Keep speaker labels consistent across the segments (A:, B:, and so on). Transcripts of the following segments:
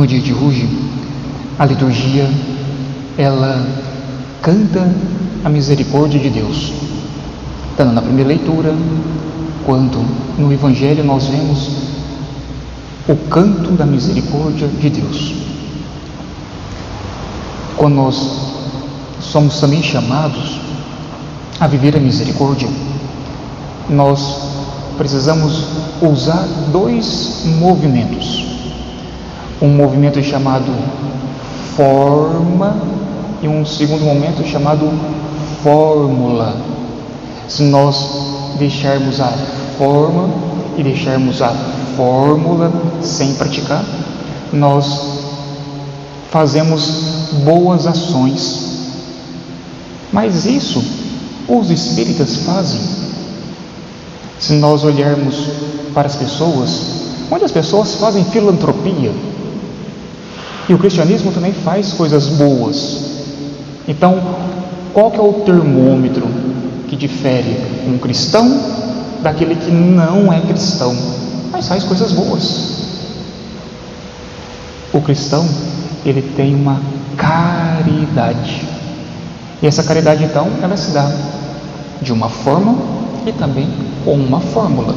A: dia de hoje, a liturgia, ela canta a misericórdia de Deus. Tanto na primeira leitura, quanto no Evangelho, nós vemos o canto da misericórdia de Deus. Quando nós somos também chamados a viver a misericórdia, nós precisamos usar dois movimentos. Um movimento chamado forma e um segundo momento chamado fórmula. Se nós deixarmos a forma e deixarmos a fórmula sem praticar, nós fazemos boas ações. Mas isso os espíritas fazem. Se nós olharmos para as pessoas, muitas pessoas fazem filantropia. E o cristianismo também faz coisas boas. Então, qual que é o termômetro que difere um cristão daquele que não é cristão, mas faz coisas boas? O cristão, ele tem uma caridade. E essa caridade, então, ela se dá de uma forma e também com uma fórmula.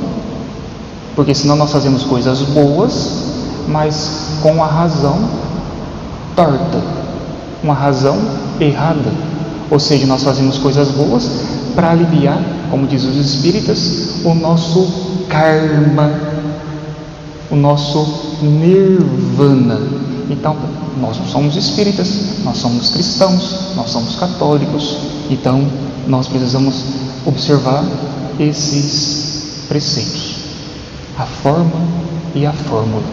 A: Porque senão nós fazemos coisas boas, mas com a razão torta, uma razão errada. Ou seja, nós fazemos coisas boas para aliviar, como diz os espíritas, o nosso karma, o nosso nirvana. Então, nós não somos espíritas, nós somos cristãos, nós somos católicos. Então, nós precisamos observar esses preceitos, a forma e a fórmula.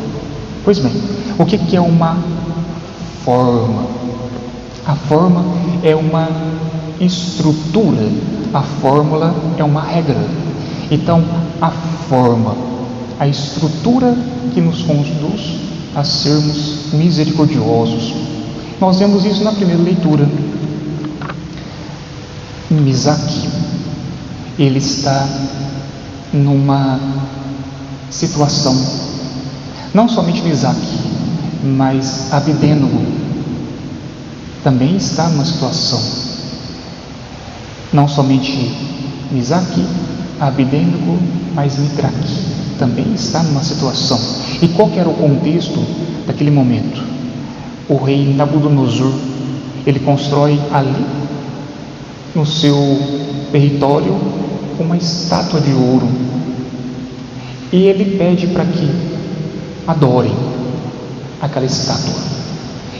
A: Pois bem, o que é uma forma? A forma é uma estrutura, a fórmula é uma regra. Então, a forma, a estrutura que nos conduz a sermos misericordiosos. Nós vemos isso na primeira leitura. Misaki, ele está numa situação, não somente Misaki, mas Abidênugo também está numa situação. Não somente Misaki, Abidênugo, mas Mitraki também está numa situação. E qual que era o contexto daquele momento? O rei Nabucodonosor, ele constrói ali no seu território uma estátua de ouro, e ele pede para que adorem aquela estátua,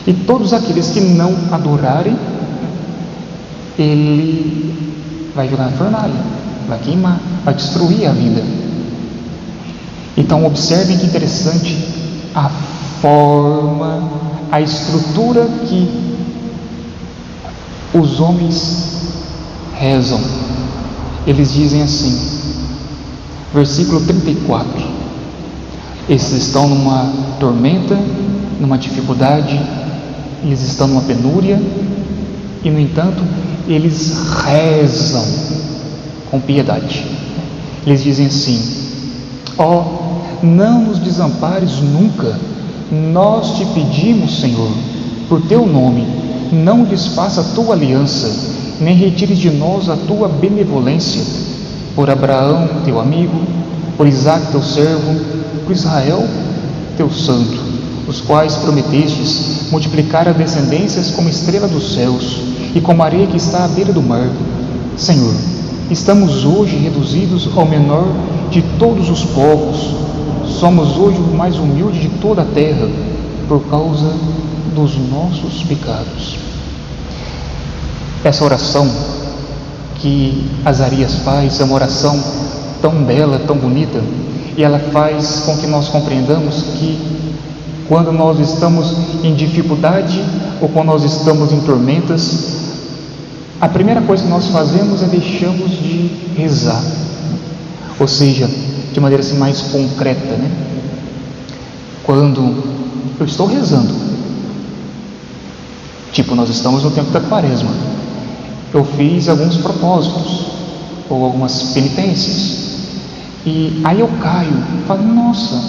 A: e todos aqueles que não adorarem, ele vai jogar na fornalha, vai queimar, vai destruir a vida. Então observem que interessante a forma, a estrutura que os homens rezam. Eles dizem assim, versículo 34, eles estão numa tormenta, numa dificuldade, eles estão numa penúria, e no entanto eles rezam com piedade. Eles dizem assim: ó, não nos desampares nunca, nós te pedimos, Senhor, por teu nome, não desfaça a tua aliança, nem retires de nós a tua benevolência, por Abraão, teu amigo, por Isaque, teu servo, por Israel, teu santo, os quais prometestes multiplicar as descendências como estrela dos céus e como a areia que está à beira do mar. Senhor, estamos hoje reduzidos ao menor de todos os povos, somos hoje o mais humilde de toda a terra, por causa dos nossos pecados. Essa oração que Azarias faz é uma oração tão bela, tão bonita, e ela faz com que nós compreendamos que quando nós estamos em dificuldade ou quando nós estamos em tormentas, a primeira coisa que nós fazemos é deixamos de rezar, ou seja, de maneira assim mais concreta, né? Quando eu estou rezando, tipo, nós estamos no tempo da quaresma, eu fiz alguns propósitos ou algumas penitências, e aí eu caio, falo, nossa,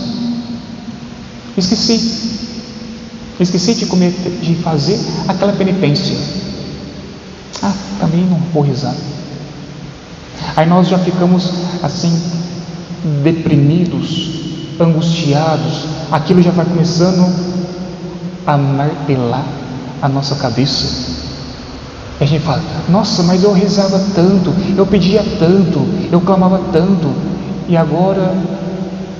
A: esqueci. esqueci de fazer aquela penitência. Também não vou rezar. Aí nós já ficamos assim, deprimidos, angustiados, aquilo já vai começando a martelar a nossa cabeça. E a gente fala: nossa, mas eu rezava tanto, eu pedia tanto, eu clamava tanto, e agora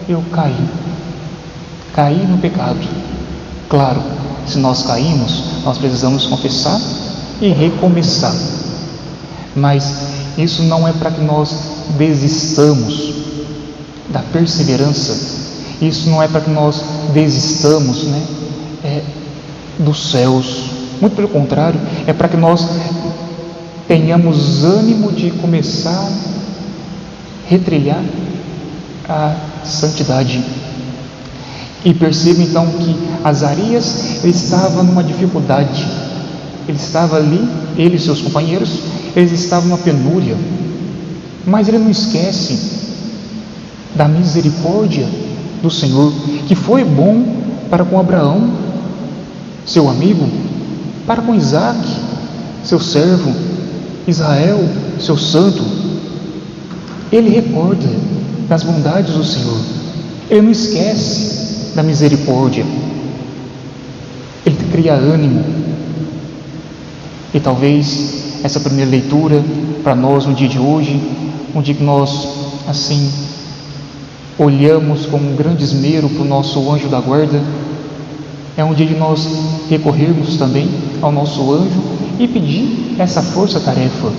A: eu caí no pecado. Claro, se nós caímos, nós precisamos confessar e recomeçar, mas isso não é para que nós desistamos da perseverança, isso não é para que nós desistamos dos céus, muito pelo contrário, é para que nós tenhamos ânimo de começar a retrilhar a santidade. E perceba então que Azarias estava numa dificuldade, ele estava ali, ele e seus companheiros, eles estavam numa penúria, mas ele não esquece da misericórdia do Senhor, que foi bom para com Abraão, seu amigo, para com Isaac, seu servo, Israel, seu santo. Ele recorda das bondades do Senhor, ele não esquece da misericórdia, ele cria ânimo. E talvez essa primeira leitura para nós no dia de hoje, um dia que nós assim olhamos com um grande esmero para o nosso anjo da guarda, é um dia de nós recorrermos também ao nosso anjo e pedir essa força-tarefa.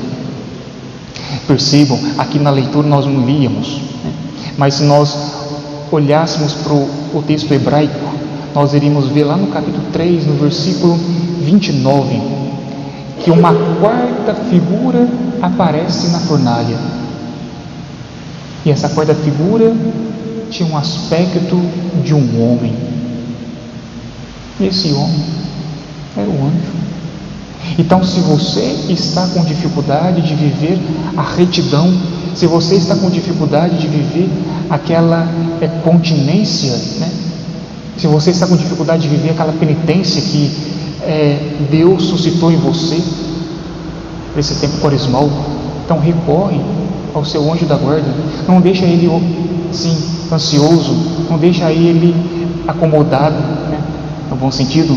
A: Percebam, aqui na leitura nós não líamos, mas se nós olhássemos para o texto hebraico, nós iríamos ver lá no capítulo 3, no versículo 29, que uma quarta figura aparece na fornalha. E essa quarta figura tinha um aspecto de um homem. E esse homem era o anjo. Então, se você está com dificuldade de viver a retidão, se você está com dificuldade de viver aquela continência, se você está com dificuldade de viver aquela penitência que Deus suscitou em você nesse tempo quaresmal, então recorre ao seu anjo da guarda. Não deixa ele assim, ansioso, não deixa ele acomodado, no bom sentido.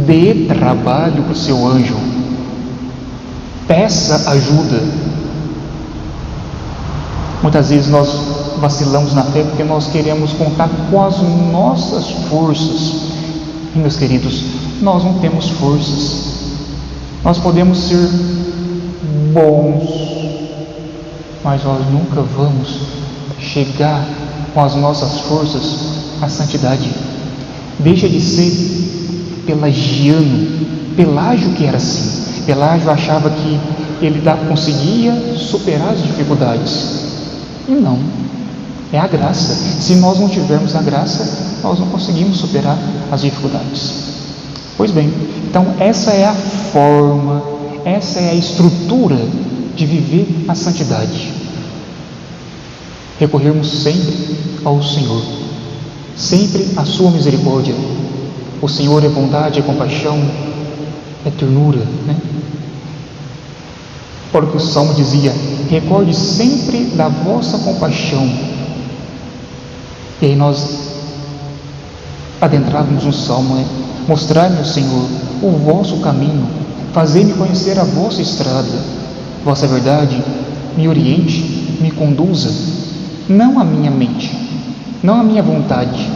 A: Dê trabalho para o seu anjo, peça ajuda. Muitas vezes nós vacilamos na fé porque nós queremos contar com as nossas forças. E, meus queridos, nós não temos forças. Nós podemos ser bons, mas nós nunca vamos chegar com as nossas forças à santidade. Deixa de ser pelagiano. Pelágio que era assim. Pelágio achava que ele conseguia superar as dificuldades. E não, é a graça. Se nós não tivermos a graça, nós não conseguimos superar as dificuldades. Pois bem, então essa é a forma, essa é a estrutura de viver a santidade. Recorrermos sempre ao Senhor, sempre à sua misericórdia. O Senhor é bondade, é compaixão, é ternura, Porque o Salmo dizia: recorde sempre da vossa compaixão. E aí nós adentrávamos no Salmo, mostrai-me, Senhor, o vosso caminho, fazei-me conhecer a vossa estrada, vossa verdade me oriente, me conduza, não a minha mente, não a minha vontade,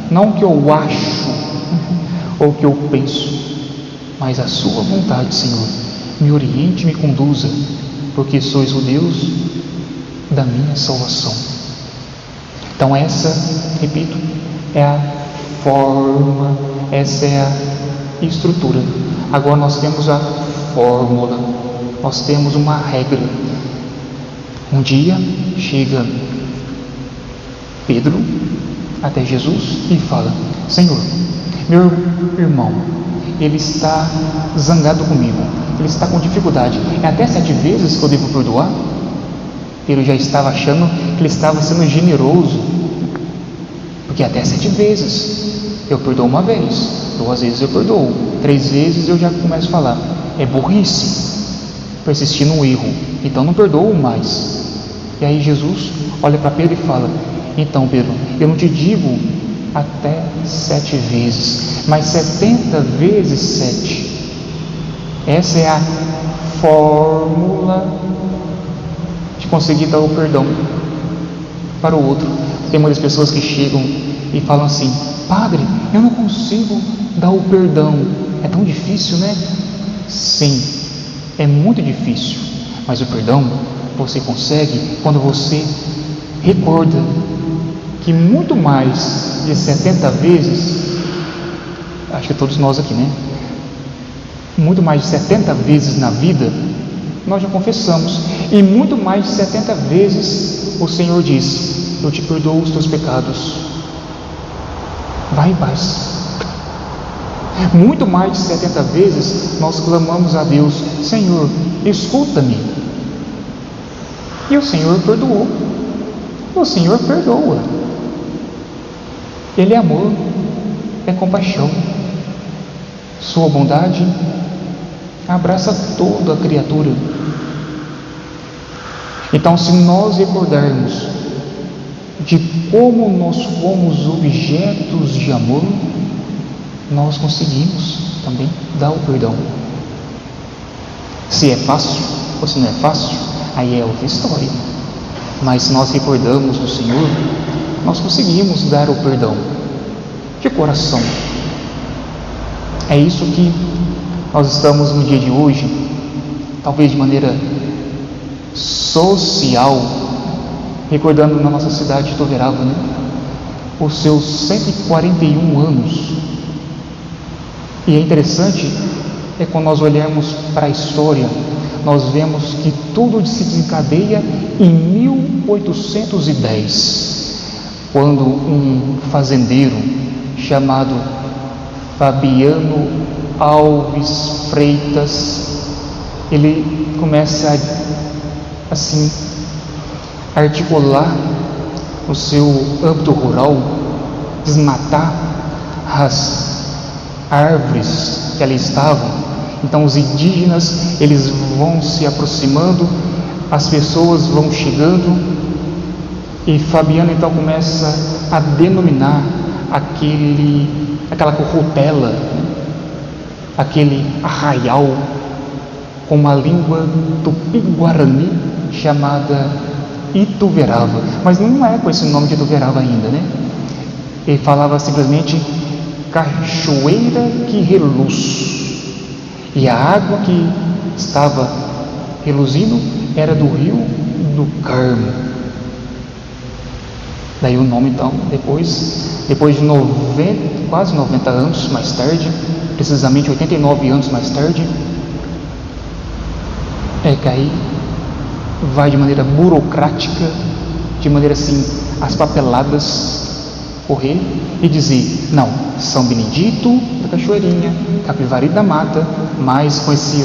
A: não o que eu acho ou o que eu penso, mas a sua vontade, Senhor, me oriente, me conduza, porque sois o Deus da minha salvação. Então essa, repito, é a forma, essa é a estrutura. Agora nós temos a fórmula, nós temos uma regra. Um dia chega Pedro até Jesus e fala: Senhor, meu irmão, ele está zangado comigo, ele está com dificuldade, é até 7 vezes que eu devo perdoar? Pedro já estava achando que ele estava sendo generoso, porque até 7 vezes, eu perdoo uma vez, 2 vezes eu perdoo, 3 vezes eu já começo a falar, é burrice persistir no erro, então não perdoo mais. E aí Jesus olha para Pedro e fala, então Pedro, eu não te digo até 7 vezes, mas 70 vezes 7. Essa é a fórmula de conseguir dar o perdão para o outro. Tem muitas pessoas que chegam e falam assim, padre, eu não consigo dar o perdão, é tão difícil, né? Sim, é muito difícil, mas o perdão você consegue quando você recorda que muito mais de 70 vezes, acho que todos nós aqui, né? Muito mais de 70 vezes na vida nós já confessamos, e muito mais de 70 vezes o Senhor diz, eu te perdoo os teus pecados, vai em paz. Muito mais de 70 vezes nós clamamos a Deus, Senhor, escuta-me, e o Senhor perdoou, o Senhor perdoa. Ele é amor, é compaixão, sua bondade abraça toda a criatura. Então, se nós recordarmos de como nós fomos objetos de amor, nós conseguimos também dar o perdão. Se é fácil ou se não é fácil, aí é outra história. Mas se nós recordamos do Senhor, nós conseguimos dar o perdão de coração. É isso que nós estamos no dia de hoje, talvez de maneira social, recordando na nossa cidade de Ituverava, né? Os seus 141 anos. E é interessante, quando nós olharmos para a história, nós vemos que tudo se desencadeia em 1810, quando um fazendeiro chamado Fabiano Alves Freitas, ele começa assim a articular o seu âmbito rural, desmatar as árvores que ali estavam. Então os indígenas, eles vão se aproximando, as pessoas vão chegando, e Fabiano então começa a denominar aquela corrupela, aquele arraial, com uma língua tupi-guarani chamada Ituverava, mas não é com esse nome de Ituverava ainda, né? Ele falava simplesmente cachoeira que reluz, e a água que estava reluzindo era do rio do Carmo. Daí o nome então, depois de quase 90 anos mais tarde, precisamente 89 anos mais tarde, que aí vai de maneira burocrática, de maneira assim, as papeladas correr e dizer, não, São Benedito da Cachoeirinha, Capivari da Mata, mas com esse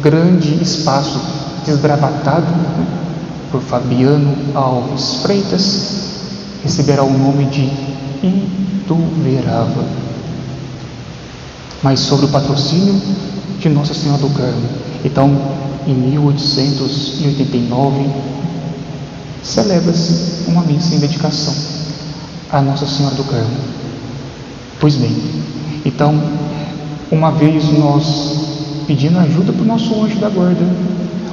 A: grande espaço desbravatado, né, por Fabiano Alves Freitas, receberá o nome de Ituverava, mas sobre o patrocínio de Nossa Senhora do Carmo. Então, em 1889, celebra-se uma missa em dedicação a Nossa Senhora do Carmo. Pois bem, então, uma vez nós pedindo ajuda para o nosso anjo da guarda,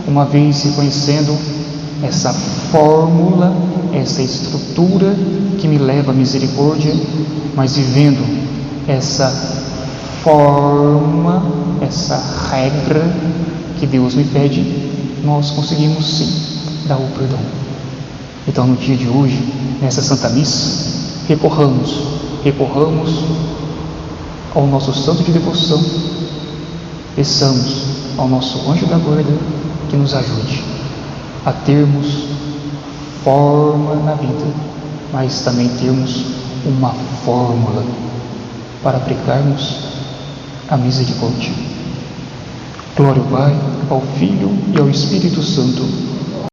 A: uma vez reconhecendo essa fórmula, essa estrutura que me leva à misericórdia, mas vivendo essa forma, essa regra que Deus me pede, nós conseguimos sim dar o perdão. Então, no dia de hoje, nessa Santa Missa, recorramos ao nosso santo de devoção, peçamos ao nosso anjo da guarda que nos ajude a termos forma na vida, mas também termos uma fórmula para aplicarmos a misericórdia. Glória ao Pai, ao Filho e ao Espírito Santo,